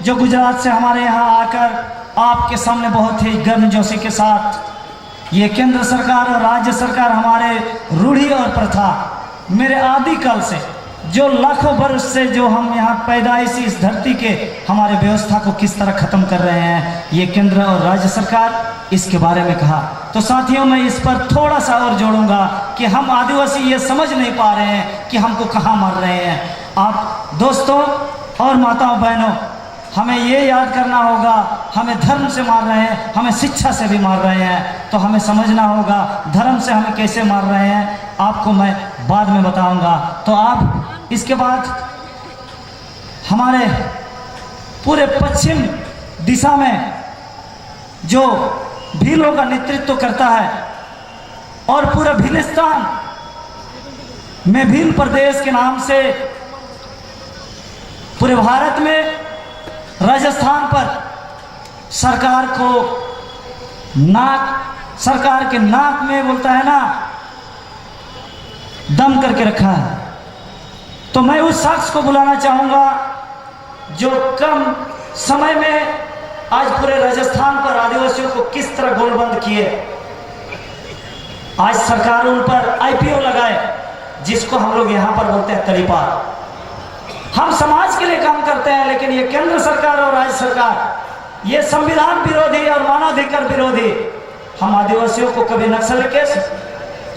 जो गुजरात से हमारे यहाँ आकर आपके सामने बहुत ही गर्मजोशी के साथ ये केंद्र सरकार और राज्य सरकार हमारे रूढ़ी और प्रथा मेरे आदिकाल से जो लाखों वर्ष से जो हम यहाँ पैदाइशी इस धरती के हमारे व्यवस्था को किस तरह खत्म कर रहे हैं ये केंद्र और राज्य सरकार, इसके बारे में कहा। तो साथियों मैं इस पर थोड़ा सा और जोड़ूंगा कि हम आदिवासी ये समझ नहीं पा रहे हैं कि हमको कहाँ मार रहे हैं। आप दोस्तों और माताओं बहनों, हमें ये याद करना होगा, हमें धर्म से मार रहे हैं, हमें शिक्षा से भी मार रहे हैं, तो हमें समझना होगा धर्म से हमें कैसे मार रहे हैं, आपको मैं बाद में बताऊंगा। तो आप इसके बाद हमारे पूरे पश्चिम दिशा में जो भीलों का नेतृत्व करता है और पूरे भीलिस्तान में भील प्रदेश के नाम से पूरे भारत में राजस्थान पर सरकार के नाक में बोलता है ना दम करके रखा है। तो मैं उस शख्स को बुलाना चाहूंगा जो कम समय में आज पूरे राजस्थान पर आदिवासियों को किस तरह गोलबंद किए। आज सरकार उन पर आईपीओ लगाए, जिसको हम लोग यहां पर बोलते हैं तलीपार। हम समाज के लिए काम करते हैं, लेकिन ये केंद्र सरकार और राज्य सरकार ये संविधान विरोधी और मानवाधिकार विरोधी। हम आदिवासियों को कभी नक्सली केस,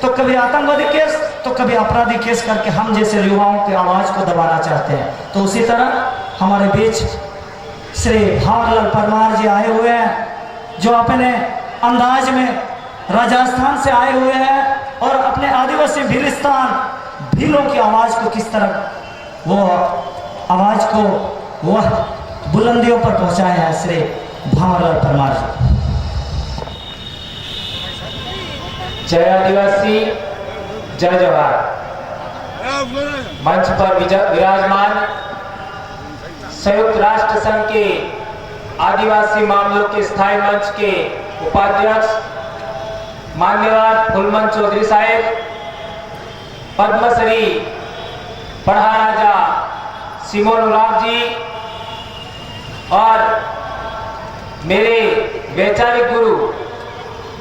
तो कभी आतंकवादी केस, तो कभी अपराधी केस करके हम जैसे युवाओं की आवाज को दबाना चाहते हैं। तो उसी तरह हमारे बीच श्री भावरलाल परमार जी आए हुए हैं, जो अपने अंदाज में राजस्थान से आए हुए हैं और अपने आदिवासी भीलिस्तान भीलों की आवाज को किस तरह वो आवाज को वह बुलंदियों पर पहुंचाए हैं श्री भावरलाल परमार जी। जय आदिवासी, जय जवाहर। मंच पर विराजमान संयुक्त राष्ट्र संघ के आदिवासी मामलों के स्थायी मंच के उपाध्यक्ष मान्यवर फूलमन चौधरी साहेब, पद्मश्री पढ़ा राजा सिमोन उराव जी और मेरे वैचारिक गुरु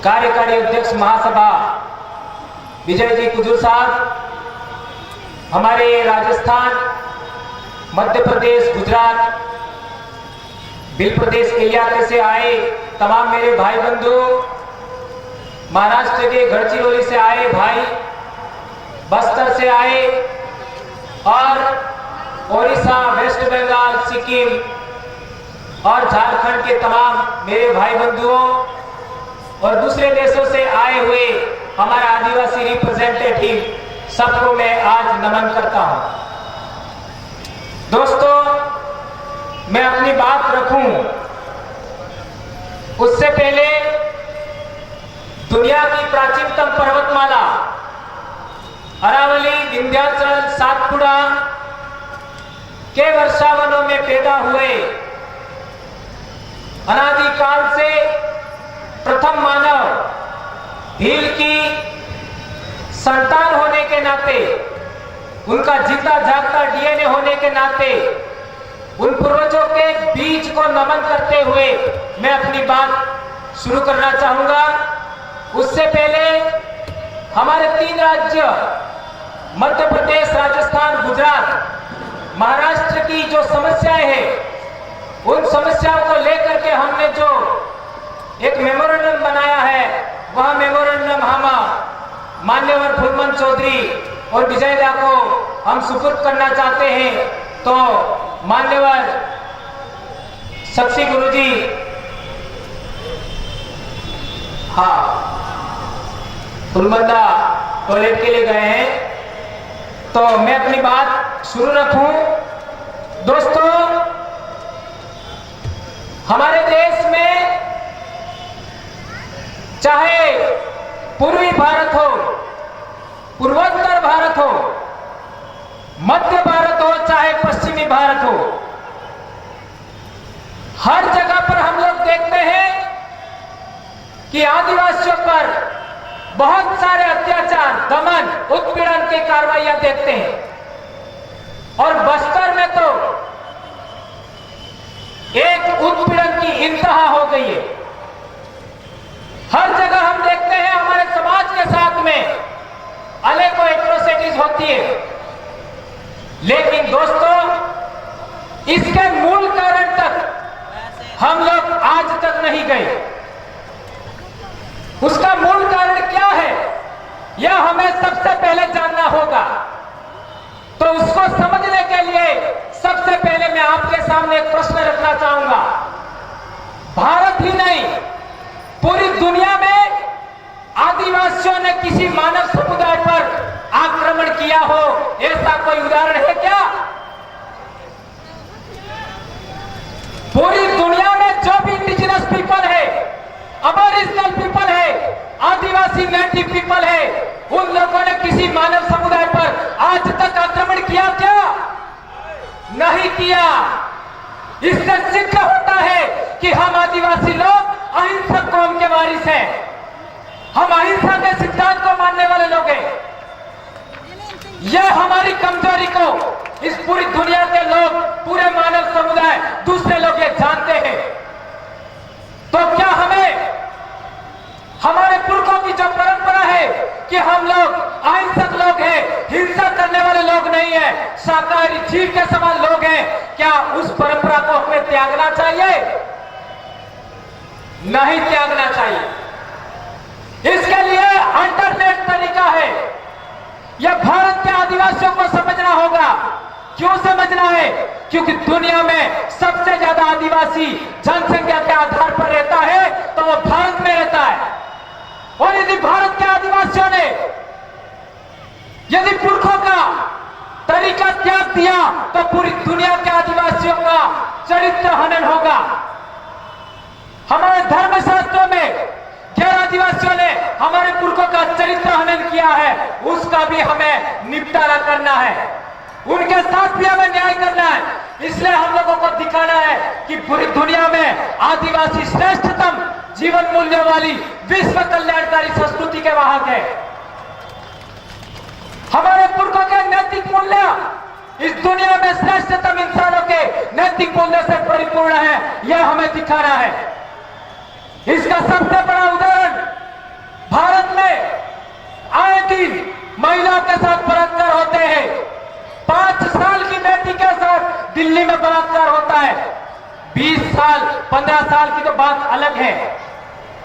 कार्यकारी अध्यक्ष महासभा विजय जी कुजूर साहब, हमारे राजस्थान, मध्य प्रदेश, गुजरात, भील प्रदेश के इलाके से आए तमाम मेरे भाई बंधु, महाराष्ट्र के गढ़चिरौली से आए भाई, बस्तर से आए और ओडिशा, वेस्ट बंगाल, सिक्किम और झारखंड के तमाम मेरे भाई बंधुओं और दूसरे देशों से आए हुए हमारा आदिवासी रिप्रेजेंटेटिव, सबको मैं आज नमन करता हूं। दोस्तों, मैं अपनी बात रखूं उससे पहले दुनिया की प्राचीनतम पर्वतमाला अरावली, विंध्याचल, सातपुड़ा के वर्षावनों में पैदा हुए अनादिकाल से प्रथम मानव भील की संतान होने के नाते, उनका जीता जागता डीएनए होने के नाते, उन पूर्वजों के बीज को नमन करते हुए मैं अपनी बात शुरू करना चाहूंगा। उससे पहले हमारे 3 राज्य मध्य प्रदेश, राजस्थान, गुजरात, महाराष्ट्र की जो समस्याएं हैं, उन समस्याओं को लेकर के हमने जो एक मेमोरेंडम बनाया है, वह मेमोरेंडम हम मान्यवर फूलमन चौधरी और विजय दा को हम सुपुर्द करना चाहते हैं। तो मान्यवर सक्सी गुरुजी, हाँ, फूलमन दा टॉयलेट के लिए गए हैं, तो मैं अपनी बात शुरू रखूं। दोस्तों, हमारे देश में चाहे पूर्वी भारत हो, पूर्वोत्तर भारत हो, मध्य भारत हो, चाहे पश्चिमी भारत हो, हर जगह पर हम लोग देखते हैं कि आदिवासियों पर बहुत सारे अत्याचार, दमन, उत्पीड़न की कार्रवाइयां देखते हैं। और बस्तर में तो एक उत्पीड़न की इंतहा हो गई है। हर जगह हम देखते हैं हमारे समाज के साथ में अनेकों एट्रोसिटीज होती है, लेकिन दोस्तों इसके मूल कारण तक हम लोग आज तक नहीं गए। उसका मूल कारण क्या है यह हमें सबसे पहले जानना होगा। तो उसको समझने के लिए सबसे पहले मैं आपके सामने एक प्रश्न रखना चाहूंगा। भारत ही नहीं, पूरी दुनिया में आदिवासियों ने किसी मानव समुदाय पर आक्रमण किया हो, ऐसा कोई उदाहरण है क्या? पूरी दुनिया में जो भी इंडिजिनस पीपल है, अबोरिजिनल पीपल है, आदिवासी नेटिव पीपल है, उन लोगों ने किसी मानव समुदाय पर आज तक आक्रमण किया क्या? नहीं किया। इससे सिद्ध होता है कि हम आदिवासी लोग अहिंसक कौम के वारिस हैं। हम अहिंसा के सिद्धांत को मानने वाले लोग हैं। यह हमारी कमजोरी को इस पूरी दुनिया के लोग, पूरे मानव समुदाय, दूसरे लोग ये जानते हैं। तो क्या हमें हमारे पुरखों की जो परंपरा है कि हम लोग अहिंसक लोग हैं, हिंसा करने वाले लोग नहीं है, शाकाहारी जीव के समान लोग हैं, क्या उस परंपरा को हमें त्यागना चाहिए? नहीं त्यागना चाहिए। इसके लिए अल्टरनेट तरीका है। यह भारत के आदिवासियों को समझना होगा। क्यों समझना है? क्योंकि दुनिया में सबसे ज्यादा आदिवासी जनसंख्या के आधार पर रहता है तो वो भारत में रहता है। और यदि भारत के आदिवासियों ने यदि पुरखों का तरीका त्याग दिया तो पूरी दुनिया के आदिवासियों का चरित्र हनन होगा। हमारे धर्मशास्त्रों में गैर आदिवासियों ने हमारे पुरखों का चरित्र हनन किया है, उसका भी हमें निपटारा करना है। उनके साथ भी हमें न्याय करना है। इसलिए हम लोगों को दिखाना है कि पूरी दुनिया में आदिवासी श्रेष्ठतम जीवन मूल्यों वाली विश्व कल्याणकारी संस्कृति के वाहक है। हमारे पुरखों के नैतिक मूल्य इस दुनिया में श्रेष्ठतम इंसानों के नैतिक मूल्य से परिपूर्ण है, यह हमें दिखाना है। इसका सबसे बड़ा उदाहरण भारत में आए दिन महिलाओं के साथ बलात्कार होते हैं। 5 साल की बेटी के साथ दिल्ली में बलात्कार होता है। 20 साल 15 साल की तो बात अलग है।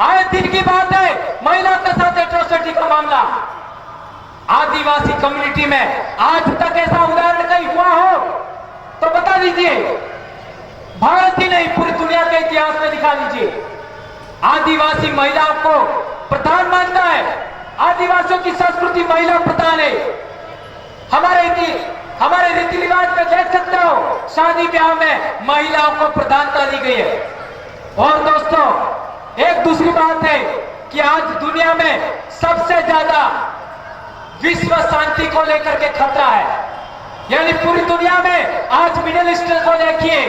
आए दिन की बात है महिलाओं के साथ एट्रोसिटी का मामला। आदिवासी कम्युनिटी में आज तक ऐसा उदाहरण कहीं हुआ हो तो बता दीजिए। भारत ही नहीं, पूरी दुनिया के इतिहास में दिखा दीजिए। आदिवासी महिलाओं को प्रधान मानता है। आदिवासियों की संस्कृति महिला प्रधान है। हमारे रीति रिवाज में देख सकते हो, शादी ब्याह में महिलाओं को प्रधानता दी गई है। और दोस्तों, एक दूसरी बात है कि आज दुनिया में सबसे ज्यादा विश्व शांति को लेकर के खतरा है। यानी पूरी दुनिया में आज मिडिल ईस्ट को देखिए,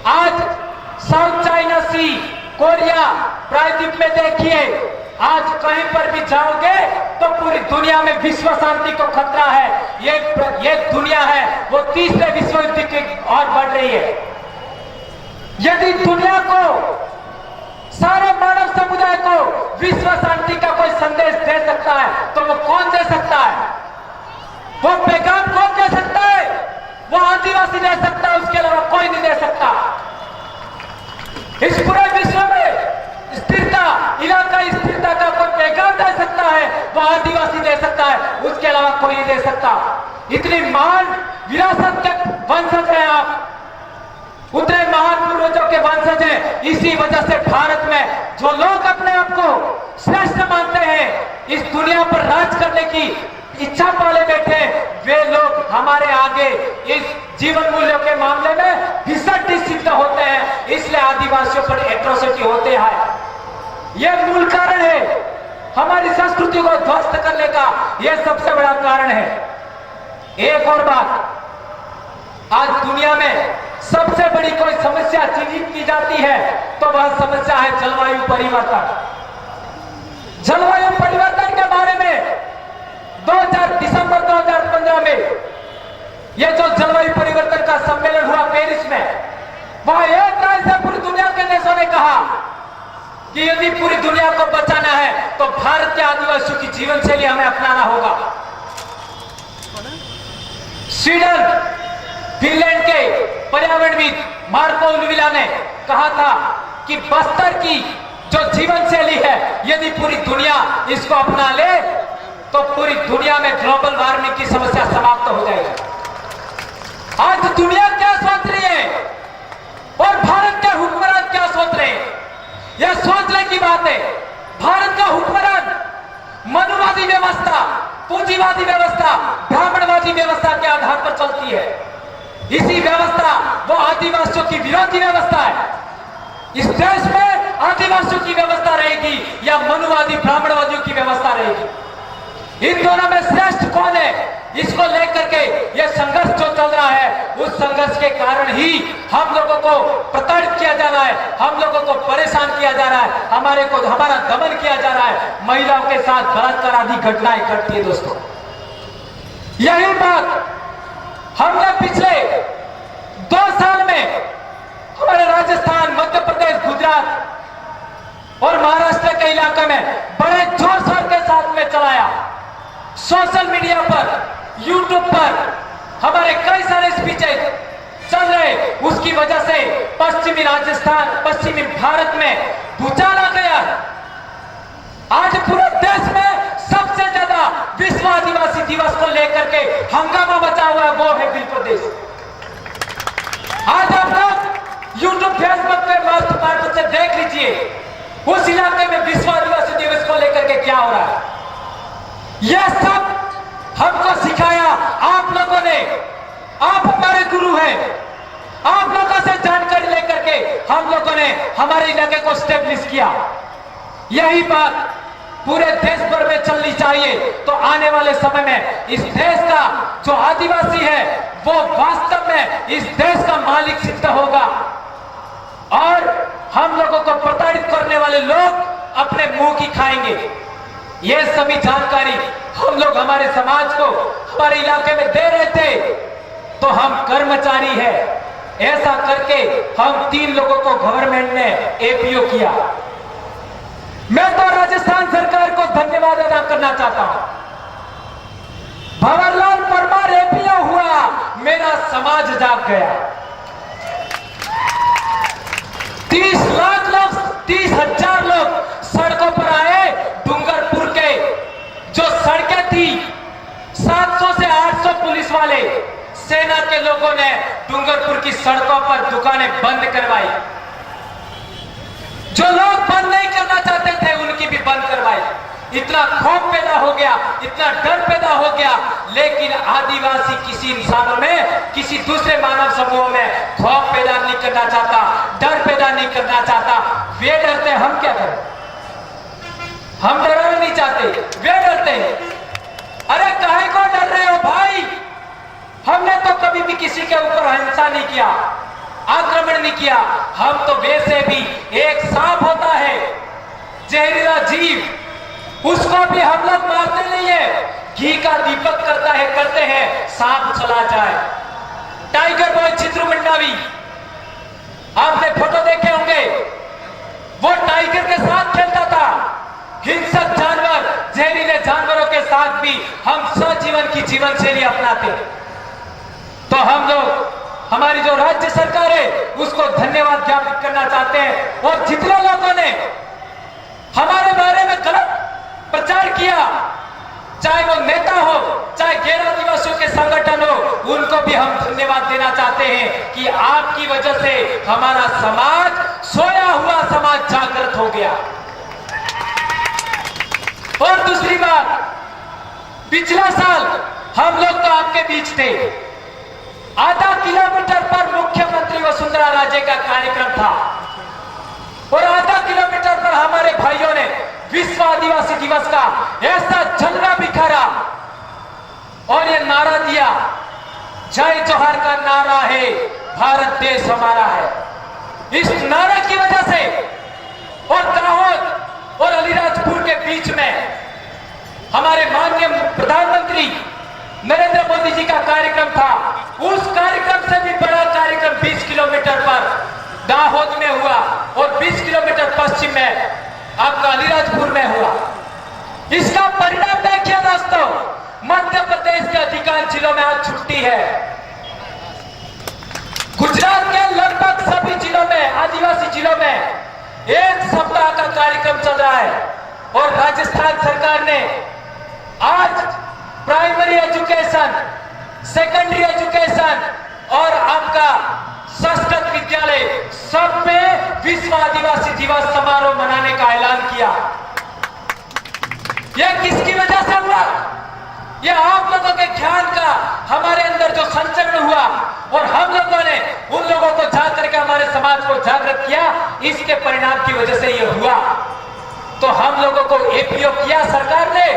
आज साउथ चाइना सी, कोरिया प्रायद्वीप में देखिए, आज कहीं पर भी जाओगे तो पूरी दुनिया में विश्व शांति को खतरा है। ये दुनिया है वो तीसरे विश्व युद्ध की ओर बढ़ रही है। यदि दुनिया को, सारे मानव समुदाय को विश्व शांति का कोई संदेश दे सकता है तो वो कौन दे सकता है? वो पैगाम कौन दे सकता है? वो आदिवासी दे सकता है, उसके अलावा कोई नहीं दे सकता। इस पूरे विश्व में स्थिरता, इलाकाई स्थिरता का कोई पैगाम दे सकता है वो आदिवासी दे सकता है, उसके अलावा कोई नहीं दे सकता। इतनी महान विरासत के वंशज हैं आप, उतने महान पूर्वजों के वंशज हैं। इसी वजह से भारत में जो लोग अपने आप को श्रेष्ठ मानते हैं, इस दुनिया पर राज करने की इच्छा पाले बैठे, वे लोग हमारे आगे इस जीवन मूल्यों के मामले में विसर्जित सिद्ध होते हैं। इसलिए आदिवासियों पर एट्रोसिटी होते हैं। यह मूल कारण है, हमारी संस्कृति को ध्वस्त करने का यह सबसे बड़ा कारण है। एक और बात, आज दुनिया में सबसे बड़ी कोई समस्या चिन्हित की जाती है तो वह समस्या है जलवायु परिवर्तन। जलवायु परिवर्तन के बारे में दिसंबर 2015 में यह जो जलवायु परिवर्तन का सम्मेलन हुआ पेरिस में, वह एक कि यदि पूरी दुनिया को बचाना है तो भारत के आदिवासियों की जीवन शैली हमें अपनाना होगा। स्वीडन, फिनलैंड के पर्यावरणविद मार्को लुविला ने कहा था कि बस्तर की जो जीवन शैली है, यदि पूरी दुनिया इसको अपना ले तो पूरी दुनिया में ग्लोबल वार्मिंग की समस्या समाप्त हो जाएगी। आज दुनिया क्या सोच रही है और भारत के हुक्मरान क्या सोच रहे हैं, यह सोचने की बात है। भारत का हुक्मरान मनुवादी व्यवस्था, पूंजीवादी व्यवस्था, ब्राह्मणवादी व्यवस्था के आधार पर चलती है। इसी व्यवस्था वो आदिवासियों की विरोधी व्यवस्था है। इस देश में आदिवासियों की व्यवस्था रहेगी या मनुवादी ब्राह्मणवादियों की व्यवस्था रहेगी, इन दोनों में श्रेष्ठ कौन है, इसको लेकर के यह संघर्ष जो चल रहा है, उस संघर्ष के कारण ही हम लोगों को प्रताड़ित किया जा रहा है, हम लोगों को परेशान किया जा रहा है, हमारा दमन किया जा रहा है, महिलाओं के साथ बलात्कार आदि घटनाएं घटती है। दोस्तों, यही बात हमने पिछले 2 साल में हमारे राजस्थान, मध्य प्रदेश, गुजरात और महाराष्ट्र के इलाके में बड़े जोर शोर के साथ में चलाया। सोशल मीडिया पर, यूट्यूब पर हमारे कई सारे स्पीचेस चल रहे, उसकी वजह से पश्चिमी राजस्थान, पश्चिमी भारत में भूचाल आ गया। आज पूरे देश में सबसे ज्यादा विश्व आदिवासी दिवस को लेकर के हंगामा मचा हुआ है, वो है बिल प्रदेश। आज आप लोग यूट्यूब, फेसबुक पे माध्यम से देख लीजिए, उस इलाके में विश्व आदिवासी दिवस को लेकर के क्या हो रहा है। यह सब हमको सिखाया आप लोगों ने, आप हमारे गुरु हैं, आप लोगों से जानकारी लेकर के हम लोगों ने हमारे इलाके को स्टेब्लिश किया। यही बात पूरे देश भर में चलनी चाहिए, तो आने वाले समय में इस देश का जो आदिवासी है वो वास्तव में इस देश का मालिक सिद्ध होगा और हम लोगों को प्रताड़ित करने वाले लोग अपने मुंह की खाएंगे। ये सभी जानकारी हम लोग हमारे समाज को, हमारे इलाके में दे रहे थे, तो हम कर्मचारी हैं, ऐसा करके हम 3 लोगों को गवर्नमेंट ने एपीओ किया। मैं तो राजस्थान सरकार को धन्यवाद अदा करना चाहता हूं। भंवरलाल परमार एपीओ हुआ, मेरा समाज जाग गया। 30 लाख लोग, 30,000 लोग सड़कों पर आए। डूंगरपुर के जो सड़कें थी, 700 से 800 पुलिस वाले, सेना के लोगों ने डूंगरपुर की सड़कों पर दुकानें बंद करवाई। जो लोग बंद नहीं करना चाहते थे उनकी भी बंद करवाई। इतना खौफ पैदा हो गया, इतना डर पैदा हो गया, लेकिन आदिवासी किसी इंसानों में, किसी दूसरे मानव समूह में खौफ पैदा नहीं करना चाहता, डर पैदा नहीं करना चाहता। वे डरते, हम क्या करें? हम डरना नहीं चाहते, वे डरते हैं। अरे काहे को डर रहे हो भाई? हमने तो कभी भी किसी के ऊपर हिंसा नहीं किया, आक्रमण नहीं किया। हम तो वैसे भी, एक सांप होता है जहरीला जीव, उसको भी हम लोग मारते नहीं है, घी का दीपक करते हैं, सांप चला जाए। टाइगर बॉय चित्रू मंडावी, आपने फोटो देखे होंगे, वो टाइगर के साथ खेलता था। हिंसक जानवर, जहरीले जानवरों के साथ भी हम सजीवन की जीवन शैली अपनाते। तो हम लोग, हमारी जो राज्य सरकार है, उसको धन्यवाद ज्ञापित करना चाहते हैं। और जितने लोगों ने हमारे बारे में गलत प्रचार किया, चाहे वो नेता हो, चाहे गैर आदिवासियों के संगठन हो, उनको भी हम धन्यवाद देना चाहते हैं कि आपकी वजह से हमारा समाज, सोया हुआ समाज जागृत हो गया। और दूसरी बात, पिछला साल हम लोग तो आपके बीच थे। आधा किलोमीटर पर मुख्यमंत्री वसुंधरा राजे का कार्यक्रम था और आधा किलोमीटर पर हमारे भाइयों ने विश्व आदिवासी दिवस का ऐसा झंडा बिखारा और ये नारा दिया, जय जोहार का नारा है, भारत देश हमारा है। इस नारे की वजह से और दाहोद और अलीराजपुर के बीच में हमारे माननीय प्रधानमंत्री नरेंद्र मोदी जी का कार्यक्रम था। उस कार्यक्रम से भी बड़ा कार्यक्रम 20 किलोमीटर पर दाहोद में हुआ और 20 किलोमीटर पश्चिम में आपका अलीराजपुर में हुआ। इसका परिणाम देखिए दोस्तों, मध्य प्रदेश के अधिकांश जिलों में आज छुट्टी है। गुजरात के लगभग सभी जिलों में, आदिवासी जिलों में 1 सप्ताह का कार्यक्रम चल रहा है। और राजस्थान सरकार ने आज प्राइमरी एजुकेशन, सेकेंडरी एजुकेशन और आपका संस्कृत विद्यालय सब में विश्व आदिवासी दिवस समारोह मनाने का ऐलान किया। यह किसकी वजह से हुआ? यह आप लोगों के ज्ञान का हमारे अंदर जो संचरण हुआ और हम लोगों ने उन लोगों को जाग करके हमारे समाज को जागृत किया, इसके परिणाम की वजह से यह हुआ। तो हम लोगों को एपीओ किया सरकार ने,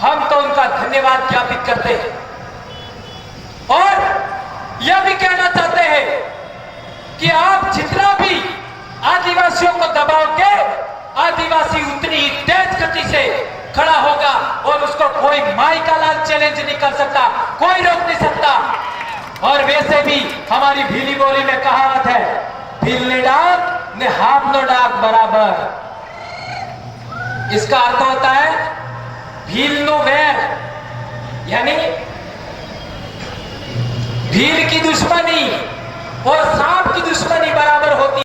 हम तो उनका धन्यवाद ज्ञापित करते हैं। और यह भी कहना चाहते हैं कि आप जितना भी आदिवासियों को दबाओगे, आदिवासी उतनी ही तेज गति से खड़ा होगा और उसको कोई माई का लाल चैलेंज नहीं कर सकता, कोई रोक नहीं सकता। और वैसे भी हमारी भीली बोली में कहावत है, भीलने डाक ने हाथ नो डाक बराबर। इसका अर्थ होता है भील नो वैर, यानी भील की दुश्मनी और सांप की दुश्मनी बराबर होती